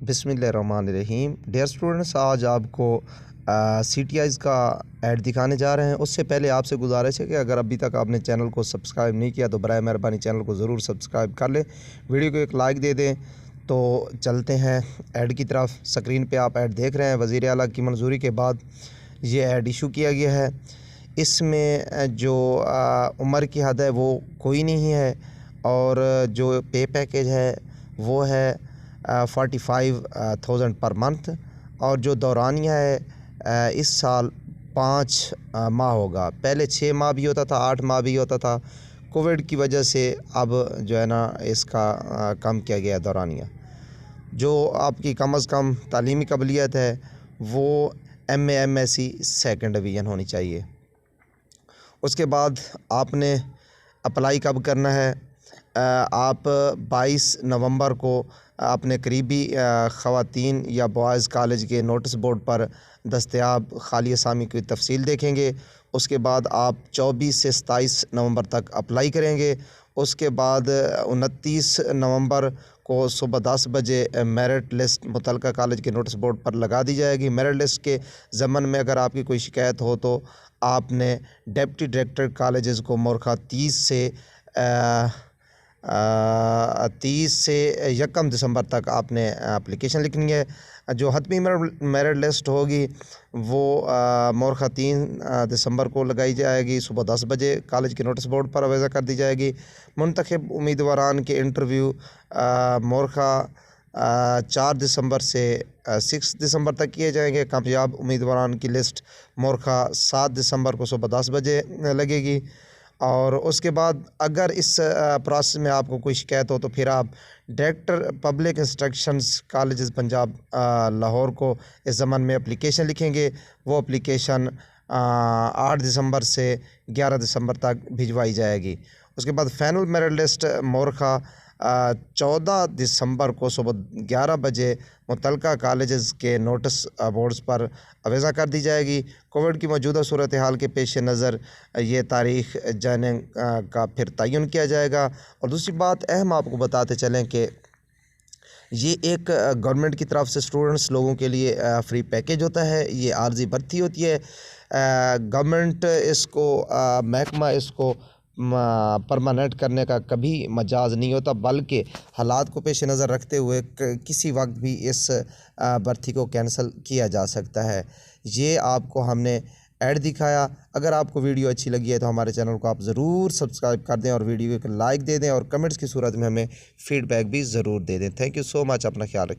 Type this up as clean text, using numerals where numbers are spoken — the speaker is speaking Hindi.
बिस्मिल्लाहिर्रहमानिर्रहीम। डियर स्टूडेंट्स, आज आपको CTIs का ऐड दिखाने जा रहे हैं। उससे पहले आपसे गुजारिश है कि अगर अभी तक आपने चैनल को सब्सक्राइब नहीं किया तो बराए मेहरबानी चैनल को ज़रूर सब्सक्राइब कर लें, वीडियो को एक लाइक दे दें। तो चलते हैं ऐड की तरफ। स्क्रीन पे आप ऐड देख रहे हैं। वज़ीर आला की मंजूरी के बाद ये ऐड इशू किया गया है। इसमें जो उम्र की हद है वो कोई नहीं है और जो पे पैकेज है वो है 45,000 पर मंथ और जो दौरानिया है इस साल 5 माह होगा। पहले 6 माह भी होता था, 8 माह भी होता था। कोविड की वजह से अब जो है ना इसका कम किया गया दौरानिया। जो आपकी कम अज़ कम तालीमी काबिलियत है वो MA MSc सेकंड डिवीज़न होनी चाहिए। उसके बाद आपने अप्लाई कब करना है? आप 22 नवंबर को अपने करीबी ख़वातीन या बॉयज़ कॉलेज के नोटिस बोर्ड पर दस्तयाब खाली असामी की तफसील देखेंगे। उसके बाद आप 24 से 27 नवंबर तक अप्लाई करेंगे। उसके बाद 29 नवंबर को सुबह 10 बजे मेरिट लिस्ट मुतलका कॉलेज के नोटिस बोर्ड पर लगा दी जाएगी। मेरिट लिस्ट के ज़मन में अगर आपकी कोई शिकायत हो तो आपने डिप्टी डायरेक्टर कॉलेजेस को मोरखा 30 से 1 दिसंबर तक आपने एप्लीकेशन लिखनी है। जो हतमी मेरिट लिस्ट होगी वो मोरखा 3 दिसंबर को लगाई जाएगी। सुबह 10 बजे कॉलेज के नोटिस बोर्ड पर अवेज़ा कर दी जाएगी। मुंतखब उम्मीदवारान के इंटरव्यू मोरखा 4 दिसंबर से 6 दिसंबर तक किए जाएंगे। कामयाब उम्मीदवारान की लिस्ट मोरखा 7 दिसंबर को सुबह 10 बजे लगेगी। और उसके बाद अगर इस प्रोसेस में आपको कोई शिकायत हो तो फिर आप director public instructions colleges Punjab Lahore को इस ज़मन में एप्लीकेशन लिखेंगे। वो एप्लीकेशन 8 दिसंबर से 11 दिसंबर तक भिजवाई जाएगी। उसके बाद फाइनल मेरिट लिस्ट मोरखा 14 दिसंबर को सुबह 11 बजे मुतलका कॉलेजेस के नोटिस बोर्ड्स पर अवेज़ा कर दी जाएगी। कोविड की मौजूदा सूरत हाल के पेश नज़र ये तारीख़ जाने का फिर तयन किया जाएगा। और दूसरी बात अहम आपको बताते चलें कि ये एक गवर्नमेंट की तरफ से स्टूडेंट्स लोगों के लिए फ्री पैकेज होता है। ये आर्जी भर्ती होती है। गवर्नमेंट इसको महकमा इसको परमानेंट करने का कभी मजाज नहीं होता, बल्कि हालात को पेश नज़र रखते हुए किसी वक्त भी इस भर्ती को कैंसिल किया जा सकता है। ये आपको हमने ऐड दिखाया। अगर आपको वीडियो अच्छी लगी है तो हमारे चैनल को आप ज़रूर सब्सक्राइब कर दें और वीडियो को लाइक दे दें और कमेंट्स की सूरत में हमें फ़ीडबैक भी ज़रूर दे दें। Thank you so much. अपना ख्याल रखें।